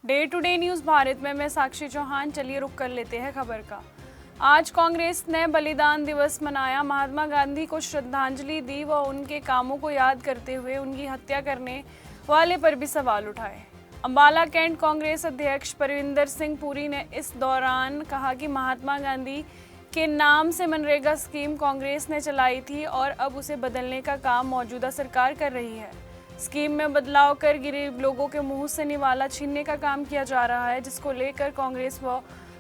Day to day news Bharat में मैं साक्षी चौहान। चलिए रुक कर लेते हैं खबर का। आज कांग्रेस ने बलिदान दिवस मनाया, महात्मा गांधी को श्रद्धांजलि दी व उनके कामों को याद करते हुए उनकी हत्या करने वाले पर भी सवाल उठाए। अंबाला कैंट कांग्रेस अध्यक्ष परविंदर सिंह पुरी ने इस दौरान कहा कि महात्मा गांधी के नाम से मनरेगा स्कीम कांग्रेस ने चलाई थी और अब उसे बदलने का काम मौजूदा सरकार कर रही है। स्कीम में बदलाव कर गरीब लोगों के मुंह से निवाला छीनने का काम किया जा रहा है, जिसको लेकर कांग्रेस व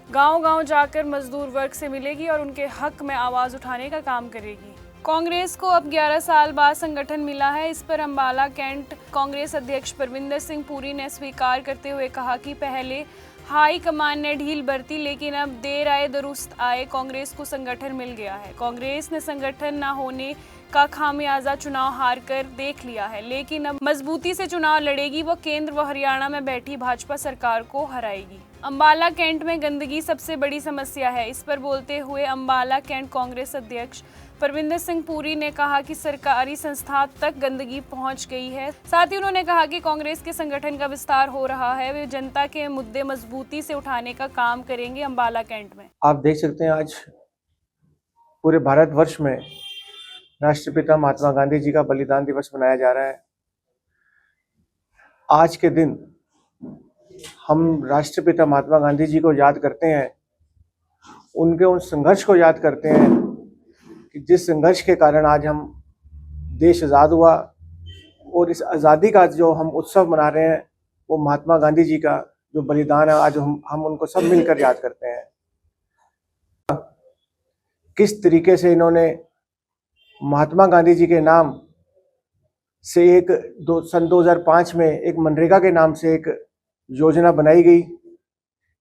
गांव-गांव जाकर मजदूर वर्ग से मिलेगी और उनके हक में आवाज उठाने का काम करेगी। कांग्रेस को अब 11 साल बाद संगठन मिला है। इस पर अंबाला कैंट कांग्रेस अध्यक्ष परविंदर सिंह पुरी ने स्वीकार करते हुए कहा कि पहले हाई कमान ने ढील बरती, लेकिन अब देर आए दुरुस्त आए, कांग्रेस को संगठन मिल गया है। कांग्रेस ने संगठन न होने का खामियाजा चुनाव हार कर देख लिया है, लेकिन अब मजबूती से चुनाव लड़ेगी व केंद्र व हरियाणा में बैठी भाजपा सरकार को हराएगी। अंबाला कैंट में गंदगी सबसे बड़ी समस्या है। इस पर बोलते हुए अंबाला कैंट कांग्रेस अध्यक्ष परविंदर सिंह पुरी ने कहा कि सरकारी संस्था तक गंदगी पहुंच गई है। साथ ही उन्होंने कहा कि कांग्रेस के संगठन का विस्तार हो रहा है, वे जनता के मुद्दे मजबूती से उठाने का काम करेंगे। अंबाला कैंट में आप देख सकते हैं आज पूरे भारतवर्ष में राष्ट्रपिता महात्मा गांधी जी का बलिदान दिवस मनाया जा रहा है। आज के दिन हम राष्ट्रपिता महात्मा गांधी जी को याद करते हैं, उनके उस संघर्ष को याद करते हैं कि जिस संघर्ष के कारण आज हम देश आज़ाद हुआ, और इस आज़ादी का जो हम उत्सव मना रहे हैं वो महात्मा गांधी जी का जो बलिदान है, आज हम उनको सब मिलकर याद करते हैं। किस तरीके से इन्होंने महात्मा गांधी जी के नाम से सन 2005 में एक मनरेगा के नाम से एक योजना बनाई गई,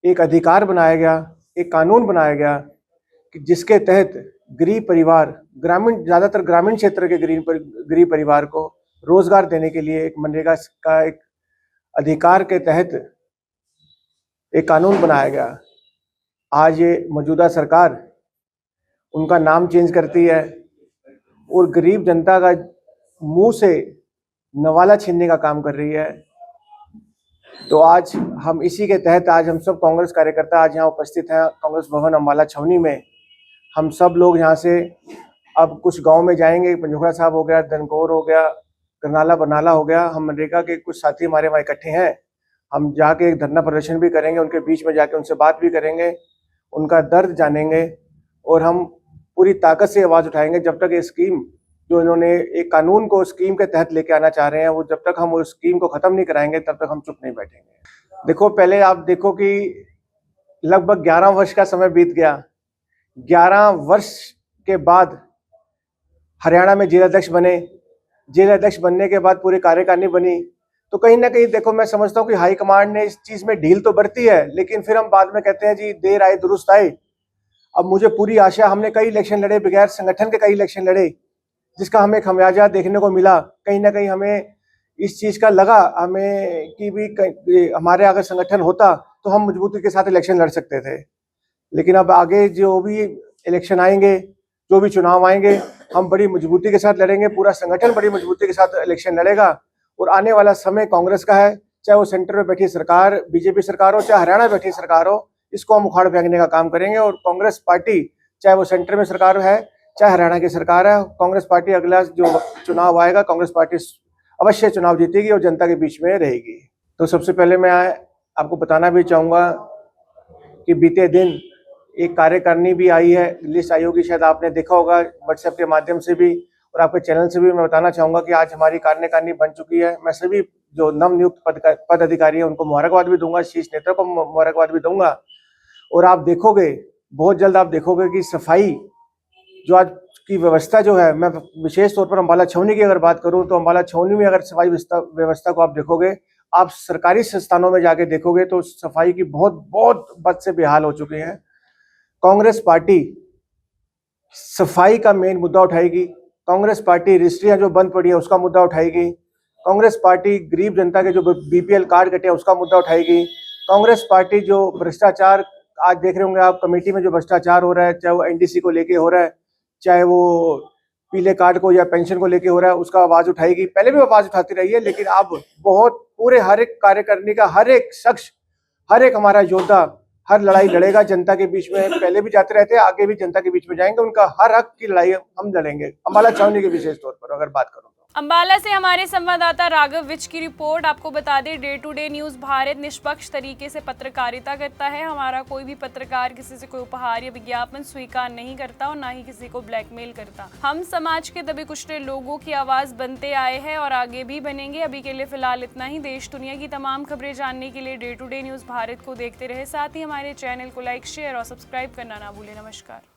एक अधिकार बनाया गया, एक कानून बनाया गया कि जिसके तहत गरीब परिवार, ज़्यादातर ग्रामीण क्षेत्र के गरीब परिवार को रोजगार देने के लिए एक मनरेगा का एक अधिकार के तहत एक कानून बनाया गया। आज ये मौजूदा सरकार उनका नाम चेंज करती है और गरीब जनता का मुंह से नवाला छीनने का काम कर रही है। तो आज हम इसी के तहत आज हम सब कांग्रेस कार्यकर्ता आज यहाँ उपस्थित हैं कांग्रेस भवन अम्बाला छावनी में। हम सब लोग यहाँ से अब कुछ गांव में जाएंगे, पंजोखड़ा साहब हो गया, धनकौर हो गया, करनाला बनाला हो गया। हम मनरेगा के कुछ साथी हमारे वहाँ इकट्ठे हैं, हम जाके एक धरना प्रदर्शन भी करेंगे, उनके बीच में जाके उनसे बात भी करेंगे, उनका दर्द जानेंगे और हम पूरी ताकत से आवाज़ उठाएंगे जब तक ये स्कीम जो इन्होंने एक कानून को स्कीम के तहत लेके आना चाह रहे हैं, वो जब तक हम उस स्कीम को ख़त्म नहीं कराएंगे तब तक हम चुप नहीं बैठेंगे। देखो, पहले आप देखो कि लगभग 11 वर्ष का समय बीत गया। 11 वर्ष के बाद हरियाणा में जिलाध्यक्ष बने, जिलाध्यक्ष बनने के बाद पूरी कार्यकारिणी बनी। तो कहीं ना कहीं देखो, मैं समझता हूँ कि हाईकमांड ने इस चीज़ में ढील तो बरती है, लेकिन फिर हम बाद में कहते हैं जी देर आए दुरुस्त आए। अब मुझे पूरी आशा, हमने कई इलेक्शन लड़े, बगैर संगठन के कई इलेक्शन लड़े, जिसका हमें खमियाजा देखने को मिला। कहीं ना कहीं हमें इस चीज़ का लगा हमें कि भी हमारे अगर संगठन होता तो हम मजबूती के साथ इलेक्शन लड़ सकते थे। लेकिन अब आगे जो भी इलेक्शन आएंगे, जो भी चुनाव आएंगे, हम बड़ी मजबूती के साथ लड़ेंगे, पूरा संगठन बड़ी मजबूती के साथ इलेक्शन लड़ेगा। और आने वाला समय कांग्रेस का है, चाहे वो सेंटर में बैठी सरकार बीजेपी सरकार हो, चाहे हरियाणा में बैठी सरकार हो, इसको हम उखाड़ फेंकने का काम करेंगे। और कांग्रेस पार्टी, चाहे वो सेंटर में सरकार है चाहे हरियाणा की सरकार है, कांग्रेस पार्टी अगला जो चुनाव आएगा, कांग्रेस पार्टी अवश्य चुनाव जीतेगी और जनता के बीच में रहेगी। तो सबसे पहले मैं आपको बताना भी चाहूँगा कि बीते दिन एक कार्यकारिणी भी आई है, लिस्ट आई होगी, शायद आपने देखा होगा व्हाट्सएप के माध्यम से भी और आपके चैनल से भी। मैं बताना चाहूँगा कि आज हमारी कार्यकारिणी बन चुकी है। मैं सभी जो नवनियुक्त पद अधिकारी हैं उनको मुबारकबाद भी दूंगा, शीर्ष नेता को मुबारकबाद भी दूंगा। और आप देखोगे, बहुत जल्द आप देखोगे कि सफाई जो आज की व्यवस्था जो है, मैं विशेष तौर पर अम्बाला छावनी की अगर बात करूं तो अम्बाला छावनी में अगर सफाई व्यवस्था को आप देखोगे, आप सरकारी संस्थानों में जाके देखोगे तो सफाई की बहुत बद से बेहाल हो चुकी है। कांग्रेस पार्टी सफाई का मेन मुद्दा उठाएगी, कांग्रेस पार्टी रजिस्ट्रियां जो बंद पड़ी है उसका मुद्दा उठाएगी, कांग्रेस पार्टी गरीब जनता के जो बीपीएल कार्ड कटे हैं उसका मुद्दा उठाएगी, कांग्रेस पार्टी जो भ्रष्टाचार आज देख रहे होंगे आप, कमेटी में जो भ्रष्टाचार हो रहा है, चाहे वो एनडीसी को लेके हो रहा है, चाहे वो पीले कार्ड को या पेंशन को लेके हो रहा है, उसका आवाज उठाएगी। पहले भी आवाज उठाती रही है, लेकिन अब बहुत पूरे हर एक कार्यकारिणी का हर एक शख्स हर एक हमारा योद्धा हर लड़ाई लड़ेगा जनता के बीच में, पहले भी जाते रहते हैं, आगे भी जनता के बीच में जाएंगे, उनका हर हक की लड़ाई हम लड़ेंगे। अंबाला छावनी के विशेष तौर पर अगर बात करूं, अंबाला से हमारे संवाददाता राघव विज की रिपोर्ट। आपको बता दें, day to day news Bharat निष्पक्ष तरीके से पत्रकारिता करता है। हमारा कोई भी पत्रकार किसी से कोई उपहार या विज्ञापन स्वीकार नहीं करता और ना ही किसी को ब्लैकमेल करता। हम समाज के दबे कुचले लोगों की आवाज़ बनते आए हैं और आगे भी बनेंगे। अभी के लिए फिलहाल इतना ही। देश दुनिया की तमाम खबरें जानने के लिए day to day news Bharat को देखते रहे, साथ ही हमारे चैनल को लाइक, शेयर और सब्सक्राइब करना ना भूलें। नमस्कार।